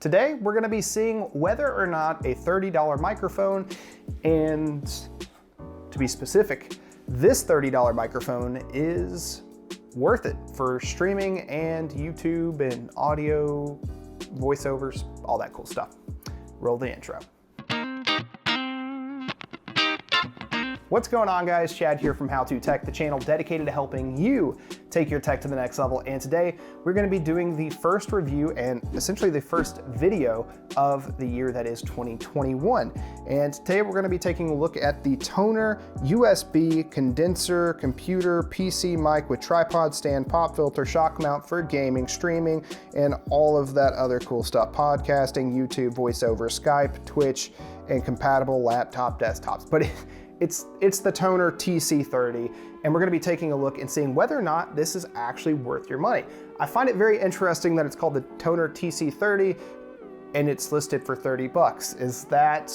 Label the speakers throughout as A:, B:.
A: Today, we're gonna be seeing whether or not a $30 microphone, and to be specific, this $30 microphone is worth it for streaming and YouTube and audio, voiceovers, all that cool stuff. Roll the intro. What's going on, guys? Chad here from How To Tech, the channel dedicated to helping you take your tech to the next level. And today we're going to be doing the first review and essentially the first video of the year that is 2021. And today we're going to be taking a look at the Tonor USB condenser computer PC mic with tripod stand, pop filter, shock mount for gaming, streaming, and all of that other cool stuff. Podcasting, YouTube, voiceover, Skype, Twitch, and compatible laptop desktops. But it's the Tonor TC30, and we're going to be taking a look and seeing whether or not this is actually worth your money. I find it very interesting that it's called the Tonor TC30 and it's listed for 30 bucks. Is that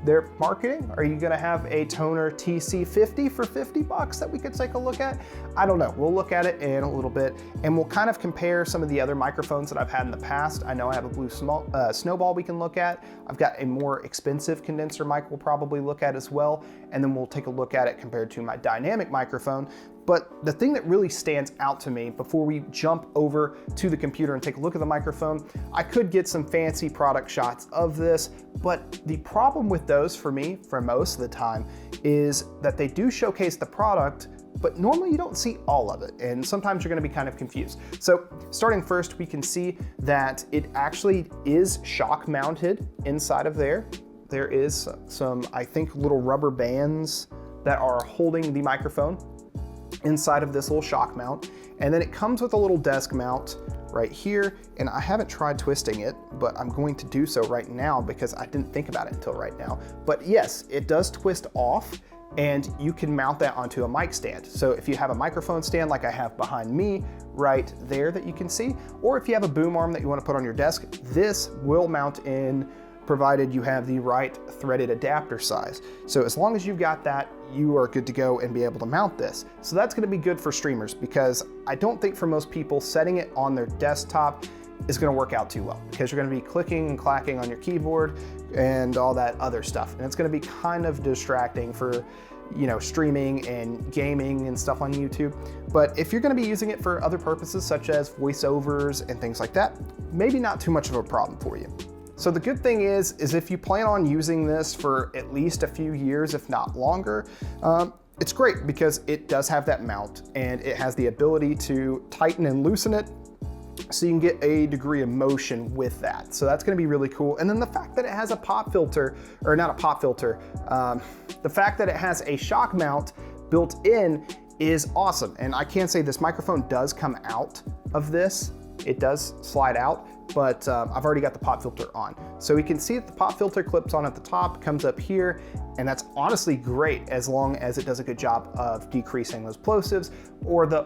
A: their marketing? Are you going to have a Tonor TC50 for 50 bucks that we could take a look at? I don't know. We'll look at it in a little bit, and we'll kind of compare some of the other microphones that I've had in the past. I know I have a blue Snowball we can look at. I've got a more expensive condenser mic we'll probably look at as well, and then we'll take a look at it compared to my dynamic microphone. But the thing that really stands out to me before we jump over to the computer and take a look at the microphone, I could get some fancy product shots of this, but the problem with those for me, for most of the time, is that they do showcase the product, but normally you don't see all of it, and sometimes you're gonna be kind of confused. So starting first, we can see that it actually is shock mounted inside of there. There is some, I think, little rubber bands that are holding the microphone inside of this little shock mount. And then it comes with a little desk mount right here. And I haven't tried twisting it, but I'm going to do so right now because I didn't think about it until right now. But yes, it does twist off, and you can mount that onto a mic stand. So if you have a microphone stand like I have behind me right there that you can see, or if you have a boom arm that you want to put on your desk, this will mount in, provided you have the right threaded adapter size. So as long as you've got that, you are good to go and be able to mount this. So that's gonna be good for streamers, because I don't think for most people setting it on their desktop is gonna work out too well, because you're gonna be clicking and clacking on your keyboard and all that other stuff. And it's gonna be kind of distracting for, you know, streaming and gaming and stuff on YouTube. But if you're gonna be using it for other purposes, such as voiceovers and things like that, maybe not too much of a problem for you. So the good thing is if you plan on using this for at least a few years, if not longer, it's great because it does have that mount and it has the ability to tighten and loosen it, so you can get a degree of motion with that. So that's gonna be really cool. And then the fact that it has a pop filter, or not a pop filter, the fact that it has a shock mount built in is awesome. And I can say this microphone does come out of this. It does slide out, but I've already got the pop filter on. So we can see that the pop filter clips on at the top, comes up here, and that's honestly great as long as it does a good job of decreasing those plosives or the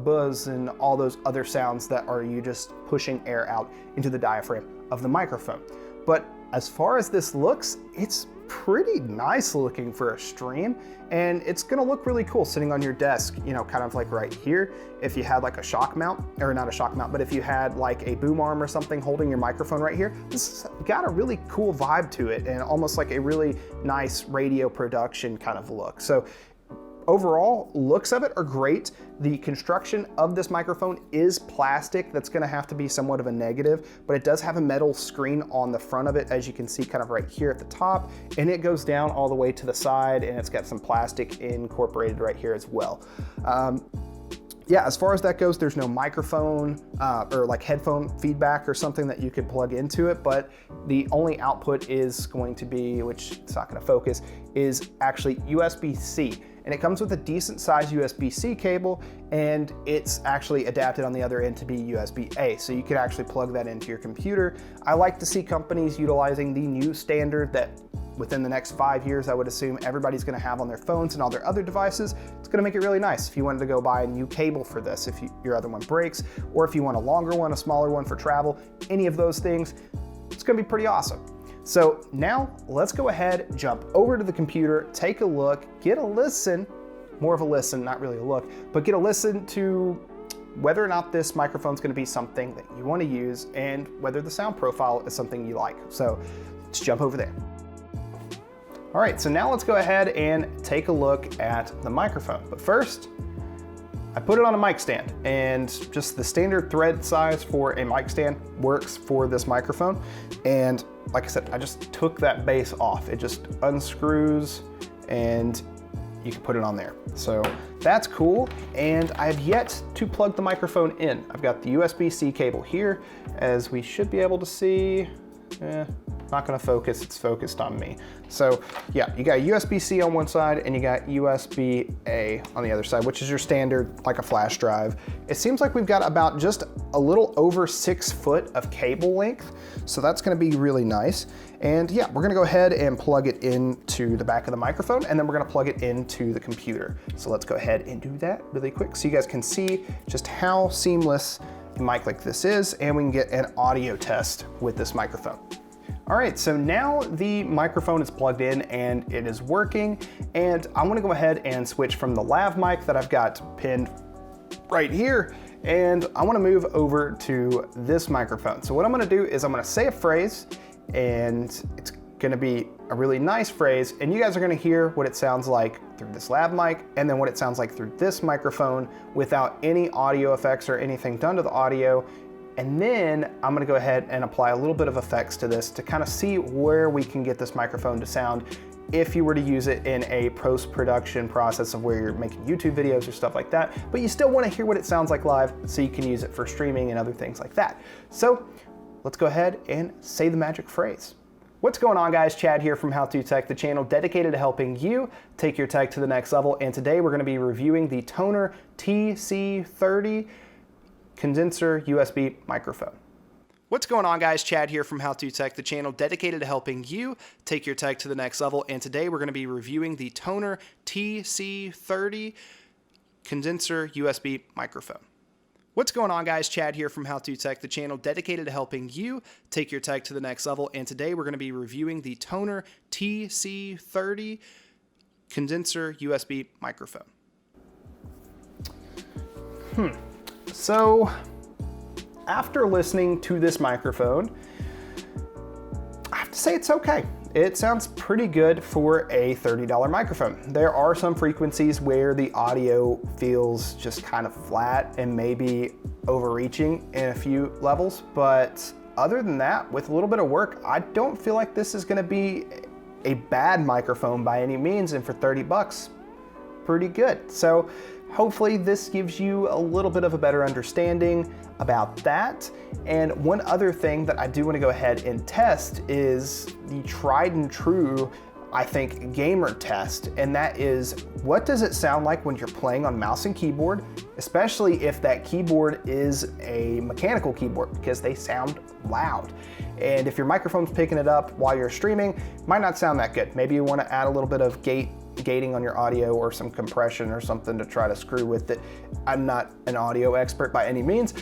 A: buzz and all those other sounds that are you just pushing air out into the diaphragm of the microphone. But as far as this looks, it's pretty nice looking for a stream, and it's gonna look really cool sitting on your desk, you know, kind of like right here. If you had like a shock mount, or not a shock mount, but if you had like a boom arm or something holding your microphone right here, this has got a really cool vibe to it and almost like a really nice radio production kind of look. So overall, looks of it are great. The construction of this microphone is plastic. That's gonna have to be somewhat of a negative, but it does have a metal screen on the front of it, as you can see kind of right here at the top, and it goes down all the way to the side, and it's got some plastic incorporated right here as well. Yeah, as far as that goes, there's no microphone or like headphone feedback or something that you could plug into it, but the only output is going to be, which it's not gonna focus, is actually USB-C. And it comes with a decent sized USB-C cable, and it's actually adapted on the other end to be USB-A. So you can actually plug that into your computer. I like to see companies utilizing the new standard that within the next 5 years, I would assume everybody's gonna have on their phones and all their other devices. It's gonna make it really nice if you wanted to go buy a new cable for this, if your other one breaks, or if you want a longer one, a smaller one for travel, any of those things, it's gonna be pretty awesome. So now let's go ahead, jump over to the computer, take a look, get a listen, more of a listen, not really a look, but get a listen to whether or not this microphone is going to be something that you want to use and whether the sound profile is something you like. So let's jump over there. All right, so now let's go ahead and take a look at the microphone. But first, I put it on a mic stand, and just the standard thread size for a mic stand works for this microphone. And like I said, I just took that base off. It just unscrews and you can put it on there. So that's cool. And I've yet to plug the microphone in. I've got the USB-C cable here, as we should be able to see. Not gonna focus, it's focused on me. So yeah, you got USB-C on one side and you got USB-A on the other side, which is your standard, like a flash drive. It seems like we've got about just a little over 6 foot of cable length. So that's gonna be really nice. And yeah, we're gonna go ahead and plug it into the back of the microphone, and then we're gonna plug it into the computer. So let's go ahead and do that really quick so you guys can see just how seamless a mic like this is, and we can get an audio test with this microphone. All right, so now the microphone is plugged in and it is working, and I'm gonna go ahead and switch from the lav mic that I've got pinned right here, and I wanna move over to this microphone. So what I'm gonna do is I'm gonna say a phrase, and it's gonna be a really nice phrase, and you guys are gonna hear what it sounds like through this lav mic, and then what it sounds like through this microphone without any audio effects or anything done to the audio. And then I'm gonna go ahead and apply a little bit of effects to this to kind of see where we can get this microphone to sound if you were to use it in a post-production process of where you're making YouTube videos or stuff like that, but you still wanna hear what it sounds like live so you can use it for streaming and other things like that. So let's go ahead and say the magic phrase. What's going on, guys? Chad here from How To Tech, the channel dedicated to helping you take your tech to the next level. And today we're gonna be reviewing the Tonor TC30 condenser USB microphone. What's going on, guys? Chad here from How To Tech, the channel dedicated to helping you take your tech to the next level. And today we're going to be reviewing the Tonor TC30 condenser USB microphone. What's going on, guys? Chad here from How To Tech, the channel dedicated to helping you take your tech to the next level. And today we're going to be reviewing the Tonor TC30 condenser USB microphone. So after listening to this microphone, I have to say it's okay. It sounds pretty good for a $30 microphone. There are some frequencies where the audio feels just kind of flat and maybe overreaching in a few levels, but other than that, with a little bit of work, I don't feel like this is gonna be a bad microphone by any means, and for 30 bucks, pretty good. So hopefully this gives you a little bit of a better understanding about that. And one other thing that I do want to go ahead and test is the tried and true, I think, gamer test. And that is, what does it sound like when you're playing on mouse and keyboard, especially if that keyboard is a mechanical keyboard, because they sound loud. And if your microphone's picking it up while you're streaming, it might not sound that good. Maybe you want to add a little bit of gating on your audio or some compression or something to try to screw with it. I'm not an audio expert by any means.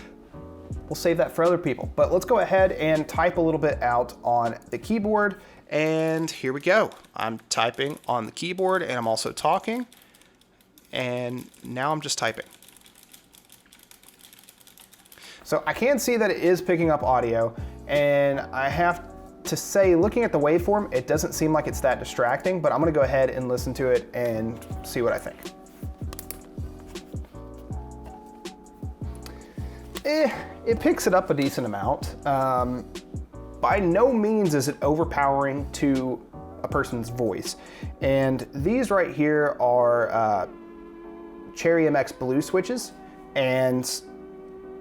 A: We'll save that for other people. But let's go ahead and type a little bit out on the keyboard. And here we go. I'm typing on the keyboard and I'm also talking. And now I'm just typing. So I can see that it is picking up audio, and I have to say, looking at the waveform, it doesn't seem like it's that distracting, but I'm gonna go ahead and listen to it and see what I think. It picks it up a decent amount. By no means is it overpowering to a person's voice. And these right here are Cherry MX Blue switches, and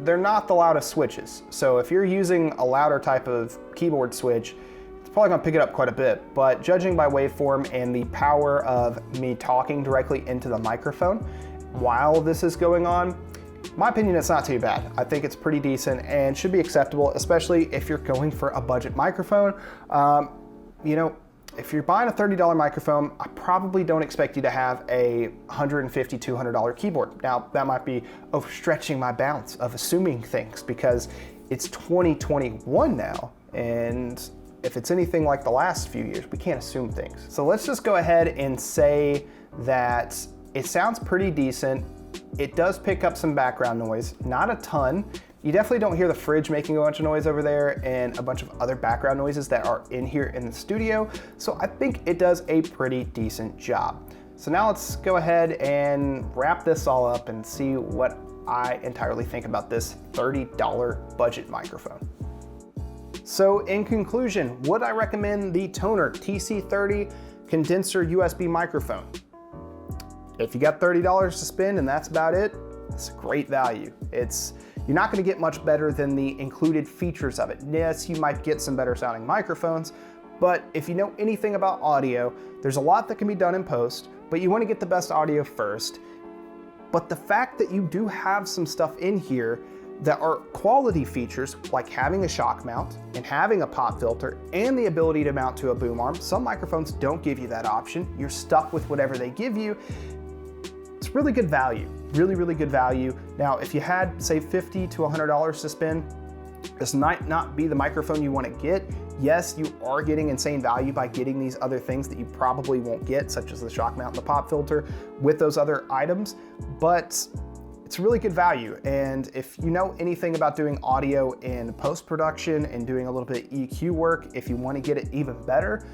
A: they're not the loudest switches. So if you're using a louder type of keyboard switch, it's probably gonna pick it up quite a bit. But judging by waveform and the power of me talking directly into the microphone while this is going on, in my opinion, it's not too bad. I think it's pretty decent and should be acceptable, especially if you're going for a budget microphone. You know, if you're buying a $30 microphone, I probably don't expect you to have a $150, $200 keyboard. Now, that might be overstretching my bounds of assuming things, because it's 2021 now, and if it's anything like the last few years, we can't assume things. So let's just go ahead and say that it sounds pretty decent It does pick up some background noise, not a ton. You definitely don't hear the fridge making a bunch of noise over there and a bunch of other background noises that are in here in the studio. So I think it does a pretty decent job. So now let's go ahead and wrap this all up and see what I entirely think about this $30 budget microphone. So in conclusion, would I recommend the Tonor TC30 condenser USB microphone? If you got $30 to spend and that's about it, it's a great value. You're not gonna get much better than the included features of it. Yes, you might get some better sounding microphones, but if you know anything about audio, there's a lot that can be done in post, but you wanna get the best audio first. But the fact that you do have some stuff in here that are quality features, like having a shock mount and having a pop filter and the ability to mount to a boom arm. Some microphones don't give you that option. You're stuck with whatever they give you. It's really good value, really, really good value. Now, if you had, say, $50 to $100 to spend, this might not be the microphone you want to get. Yes, you are getting insane value by getting these other things that you probably won't get, such as the shock mount and the pop filter with those other items, but it's really good value. And if you know anything about doing audio in post-production and doing a little bit of EQ work, if you want to get it even better,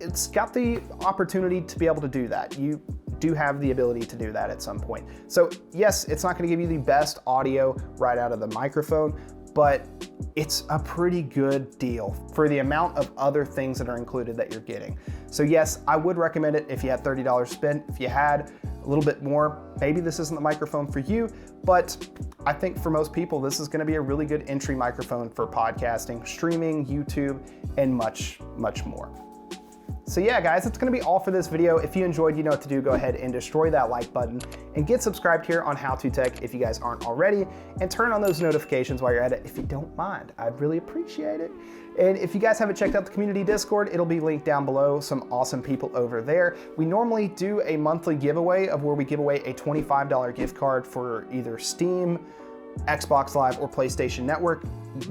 A: it's got the opportunity to be able to do that. You do have the ability to do that at some point. So yes, it's not going to give you the best audio right out of the microphone, but it's a pretty good deal for the amount of other things that are included that you're getting. So yes, I would recommend it if you had $30 spent. If you had a little bit more, maybe this isn't the microphone for you, but I think for most people, this is gonna be a really good entry microphone for podcasting, streaming, YouTube, and much, much more. So yeah, guys, that's gonna be all for this video. If you enjoyed, you know what to do. Go ahead and destroy that like button and get subscribed here on How To Tech if you guys aren't already, and turn on those notifications while you're at it if you don't mind. I'd really appreciate it. And if you guys haven't checked out the community Discord, it'll be linked down below. Some awesome people over there. We normally do a monthly giveaway of where we give away a $25 gift card for either Steam, Xbox Live, or PlayStation Network.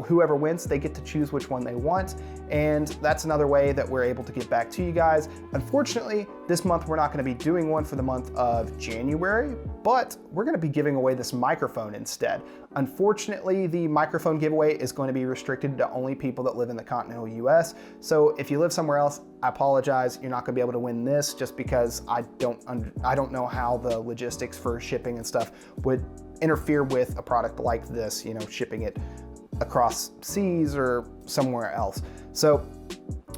A: Whoever wins, they get to choose which one they want. And that's another way that we're able to get back to you guys. Unfortunately, this month we're not going to be doing one for the month of January, but we're going to be giving away this microphone instead. Unfortunately, the microphone giveaway is going to be restricted to only people that live in the continental US. So if you live somewhere else, I apologize. You're not going to be able to win this just because I don't know how the logistics for shipping and stuff would interfere with a product like this, you know, shipping it across seas or somewhere else. So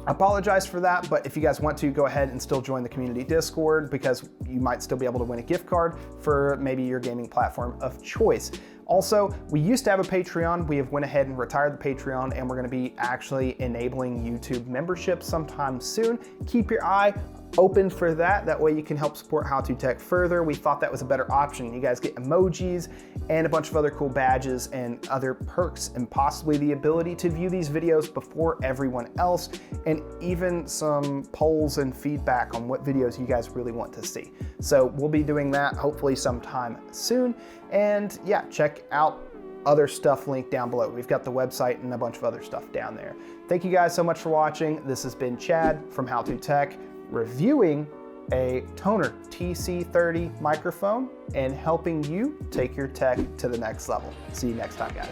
A: I apologize for that, but if you guys want to, go ahead and still join the community Discord, because you might still be able to win a gift card for maybe your gaming platform of choice. Also, we used to have a Patreon. We have went ahead and retired the Patreon, and we're gonna be actually enabling YouTube membership sometime soon. Keep your eye open for that. That way you can help support How To Tech further. We thought that was a better option. You guys get emojis and a bunch of other cool badges and other perks, and possibly the ability to view these videos before everyone else, and even some polls and feedback on what videos you guys really want to see. So we'll be doing that hopefully sometime soon. And yeah, check out other stuff linked down below. We've got the website and a bunch of other stuff down there. Thank you guys so much for watching. This has been Chad from How To Tech, reviewing a Tonor TC30 microphone and helping you take your tech to the next level. See you next time, guys.